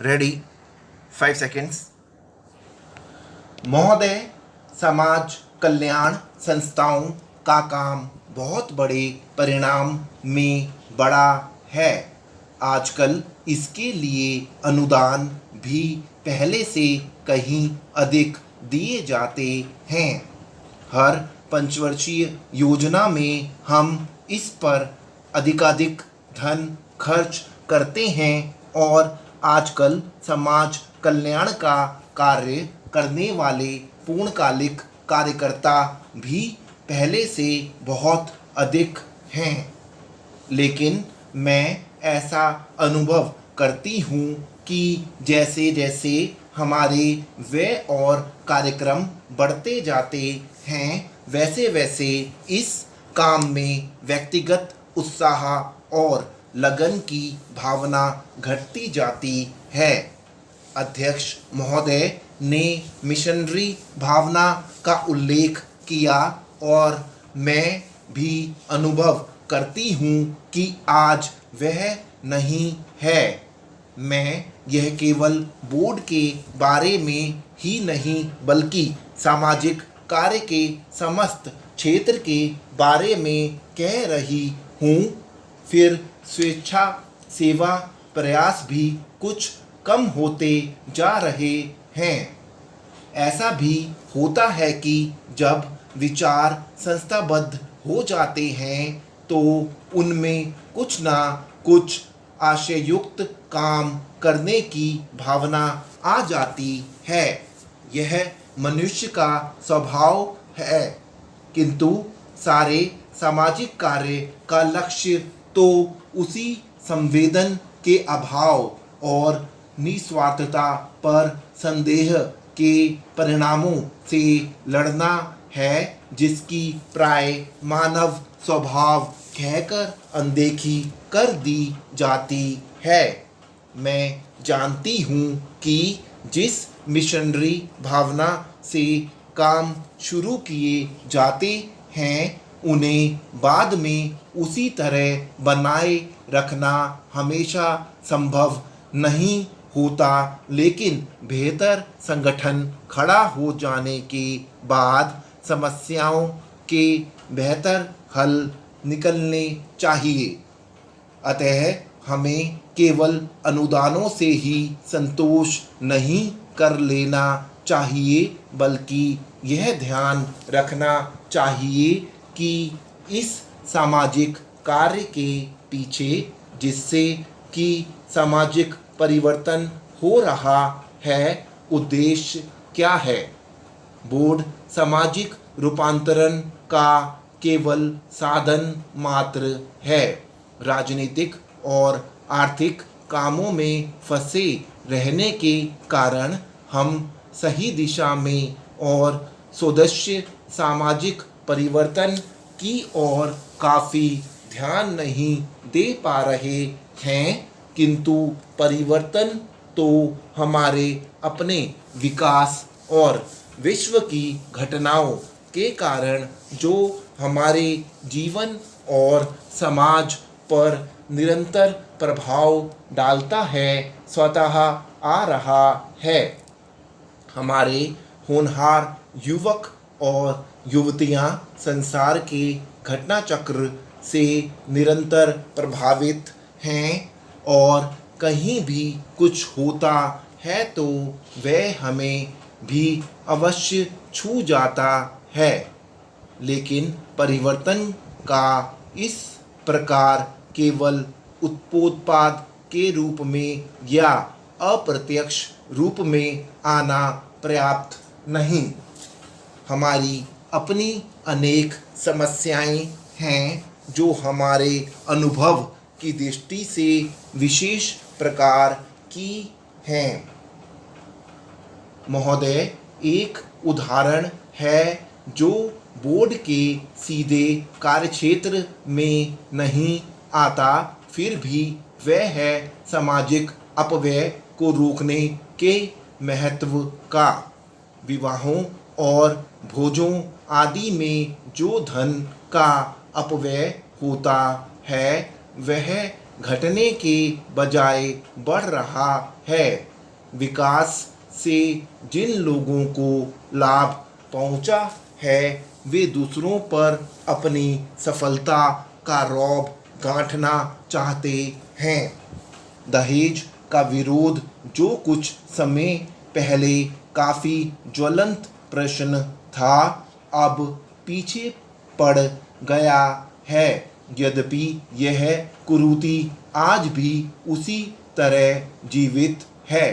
Ready 5 seconds. महोदय, समाज कल्याण संस्थाओं का काम बहुत बड़े परिणाम में बड़ा है। आजकल इसके लिए अनुदान भी पहले से कहीं अधिक दिए जाते हैं। हर पंचवर्षीय योजना में हम इस पर अधिकाधिक धन खर्च करते हैं और आजकल समाज कल्याण का कार्य करने वाले पूर्णकालिक कार्यकर्ता भी पहले से बहुत अधिक हैं। लेकिन मैं ऐसा अनुभव करती हूँ कि जैसे जैसे हमारे व्यय और कार्यक्रम बढ़ते जाते हैं, वैसे वैसे इस काम में व्यक्तिगत उत्साह और लगन की भावना घटती जाती है। अध्यक्ष महोदय ने मिशनरी भावना का उल्लेख किया और मैं भी अनुभव करती हूँ कि आज वह नहीं है। मैं यह केवल बोर्ड के बारे में ही नहीं बल्कि सामाजिक कार्य के समस्त क्षेत्र के बारे में कह रही हूँ। फिर स्वेच्छा सेवा प्रयास भी कुछ कम होते जा रहे हैं। ऐसा भी होता है कि जब विचार संस्थाबद्ध हो जाते हैं तो उनमें कुछ ना कुछ आशययुक्त काम करने की भावना आ जाती है। यह मनुष्य का स्वभाव है, किंतु सारे सामाजिक कार्य का लक्ष्य तो उसी संवेदन के अभाव और निस्वार्थता पर संदेह के परिणामों से लड़ना है, जिसकी प्राय मानव स्वभाव कहकर अनदेखी कर दी जाती है। मैं जानती हूँ कि जिस मिशनरी भावना से काम शुरू किए जाते हैं, उन्हें बाद में उसी तरह बनाए रखना हमेशा संभव नहीं होता, लेकिन बेहतर संगठन खड़ा हो जाने के बाद समस्याओं के बेहतर हल निकलने चाहिए। अतः हमें केवल अनुदानों से ही संतोष नहीं कर लेना चाहिए, बल्कि यह ध्यान रखना चाहिए कि इस सामाजिक कार्य के पीछे जिससे कि सामाजिक परिवर्तन हो रहा है, उद्देश्य क्या है। बोर्ड सामाजिक रूपांतरण का केवल साधन मात्र है। राजनीतिक और आर्थिक कामों में फंसे रहने के कारण हम सही दिशा में और सदस्य सामाजिक परिवर्तन की ओर काफ़ी ध्यान नहीं दे पा रहे हैं, किंतु परिवर्तन तो हमारे अपने विकास और विश्व की घटनाओं के कारण जो हमारे जीवन और समाज पर निरंतर प्रभाव डालता है, स्वतः आ रहा है। हमारे होनहार युवक और युवतियां संसार के घटना चक्र से निरंतर प्रभावित हैं और कहीं भी कुछ होता है तो वह हमें भी अवश्य छू जाता है। लेकिन परिवर्तन का इस प्रकार केवल उत्पोत्पाद के रूप में या अप्रत्यक्ष रूप में आना पर्याप्त नहीं। हमारी अपनी अनेक समस्याएं हैं जो हमारे अनुभव की दृष्टि से विशेष प्रकार की हैं। महोदय, एक उदाहरण है जो बोर्ड के सीधे कार्यक्षेत्र में नहीं आता, फिर भी वह है सामाजिक अपव्यय को रोकने के महत्व का। विवाहों और भोजों आदि में जो धन का अपव्यय होता है, वह घटने के बजाय बढ़ रहा है। विकास से जिन लोगों को लाभ पहुंचा है वे दूसरों पर अपनी सफलता का रौब गांठना चाहते हैं। दहेज का विरोध जो कुछ समय पहले काफ़ी ज्वलंत प्रश्न था, अब पीछे पड़ गया है। यद्यपि यह कुरीति आज भी उसी तरह जीवित है।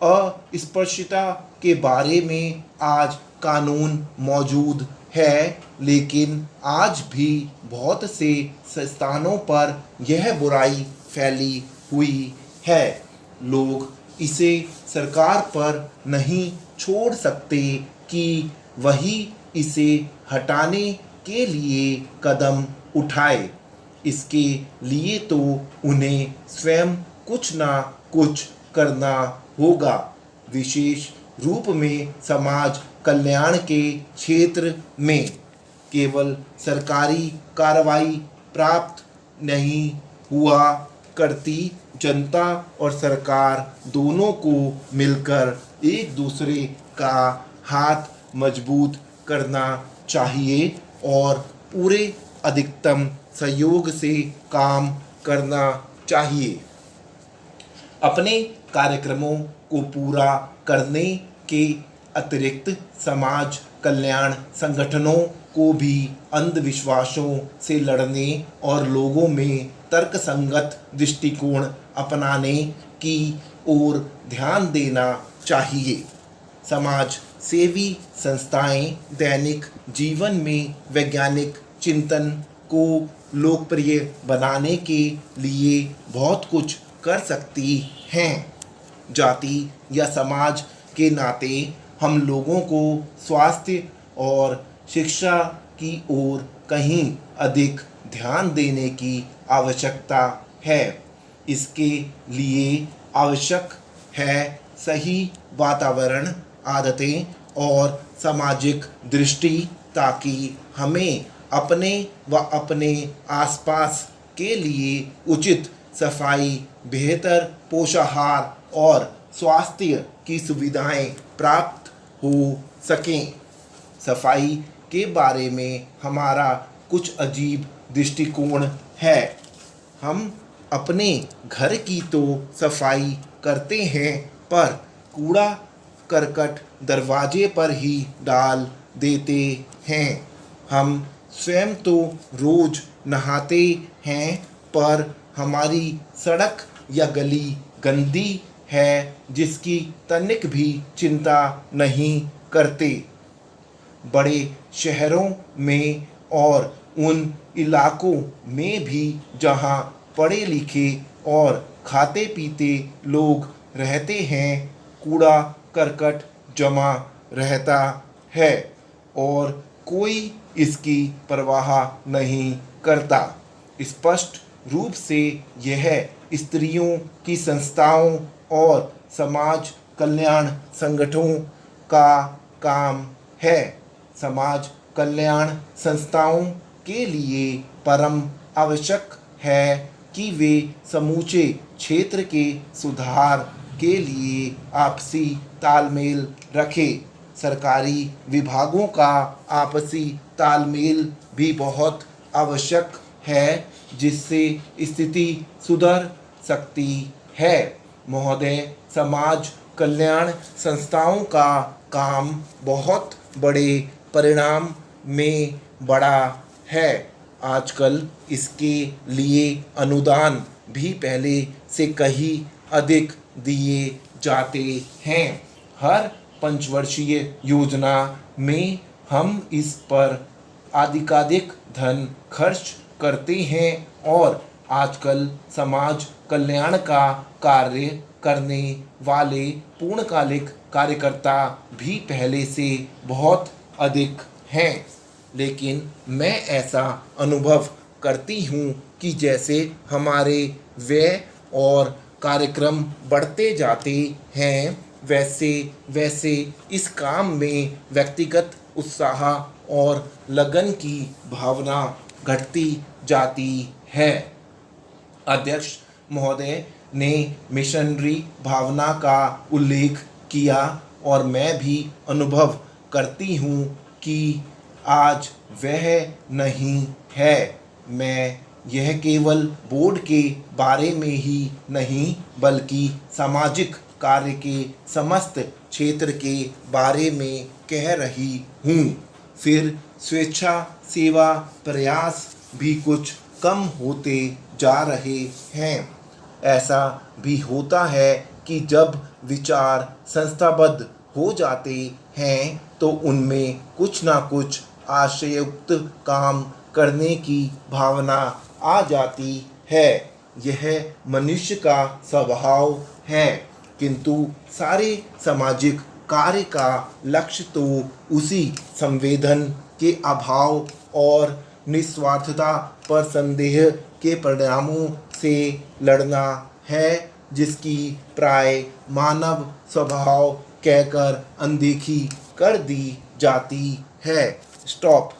अस्पृश्यता के बारे में आज कानून मौजूद है, लेकिन आज भी बहुत से स्थानों पर यह बुराई फैली हुई है। लोग इसे सरकार पर नहीं छोड़ सकते कि वही इसे हटाने के लिए कदम उठाए। इसके लिए तो उन्हें स्वयं कुछ ना कुछ करना होगा। विशेष रूप में समाज कल्याण के क्षेत्र में केवल सरकारी कार्रवाई प्राप्त नहीं हुआ करती। जनता और सरकार दोनों को मिलकर एक दूसरे का हाथ मजबूत करना चाहिए और पूरे अधिकतम सहयोग से काम करना चाहिए। अपने कार्यक्रमों को पूरा करने के अतिरिक्त समाज कल्याण संगठनों को भी अंधविश्वासों से लड़ने और लोगों में तर्कसंगत दृष्टिकोण अपनाने की ओर ध्यान देना चाहिए। समाज सेवी संस्थाएं दैनिक जीवन में वैज्ञानिक चिंतन को लोकप्रिय बनाने के लिए बहुत कुछ कर सकती हैं। जाति या समाज के नाते हम लोगों को स्वास्थ्य और शिक्षा की ओर कहीं अधिक ध्यान देने की आवश्यकता है। इसके लिए आवश्यक है सही वातावरण, आदतें और सामाजिक दृष्टि, ताकि हमें अपने व अपने आसपास के लिए उचित सफाई, बेहतर पोषाहार और स्वास्थ्य की सुविधाएं प्राप्त हो सकें। सफाई के बारे में हमारा कुछ अजीब दृष्टिकोण है। हम अपने घर की तो सफाई करते हैं, पर कूड़ा करकट दरवाजे पर ही डाल देते हैं। हम स्वयं तो रोज नहाते हैं, पर हमारी सड़क या गली गंदी है जिसकी तनिक भी चिंता नहीं करते। बड़े शहरों में और उन इलाकों में भी जहां पढ़े लिखे और खाते पीते लोग रहते हैं, कूड़ा करकट जमा रहता है और कोई इसकी परवाह नहीं करता। स्पष्ट रूप से यह स्त्रियों की संस्थाओं और समाज कल्याण संगठनों का काम है। समाज कल्याण संस्थाओं के लिए परम आवश्यक है कि वे समूचे क्षेत्र के सुधार के लिए आपसी तालमेल रखें। सरकारी विभागों का आपसी तालमेल भी बहुत आवश्यक है, जिससे स्थिति सुधर सकती है। महोदय, समाज कल्याण संस्थाओं का काम बहुत बड़े परिणाम में बड़ा है। आजकल इसके लिए अनुदान भी पहले से कहीं अधिक दिए जाते हैं। हर पंचवर्षीय योजना में हम इस पर अधिकाधिक धन खर्च करते हैं और आजकल समाज कल्याण का कार्य करने वाले पूर्णकालिक कार्यकर्ता भी पहले से बहुत अधिक हैं। लेकिन मैं ऐसा अनुभव करती हूँ कि जैसे हमारे व्यय और कार्यक्रम बढ़ते जाते हैं, वैसे वैसे इस काम में व्यक्तिगत उत्साह और लगन की भावना घटती जाती है। अध्यक्ष महोदय, ने मिशनरी भावना का उल्लेख किया और मैं भी अनुभव करती हूँ कि आज वह नहीं है। मैं यह केवल बोर्ड के बारे में ही नहीं बल्कि सामाजिक कार्य के समस्त क्षेत्र के बारे में कह रही हूँ। फिर स्वेच्छा सेवा प्रयास भी कुछ कम होते जा रहे हैं। ऐसा भी होता है कि जब विचार संस्थाबद्ध हो जाते हैं तो उनमें कुछ ना कुछ आशययुक्त काम करने की भावना आ जाती है। यह मनुष्य का स्वभाव है, किंतु सारे सामाजिक कार्य का लक्ष्य तो उसी संवेदन के अभाव और निस्वार्थता पर संदेह के परिणामों से लड़ना है, जिसकी प्राय मानव स्वभाव कहकर अनदेखी कर दी जाती है। स्टॉप।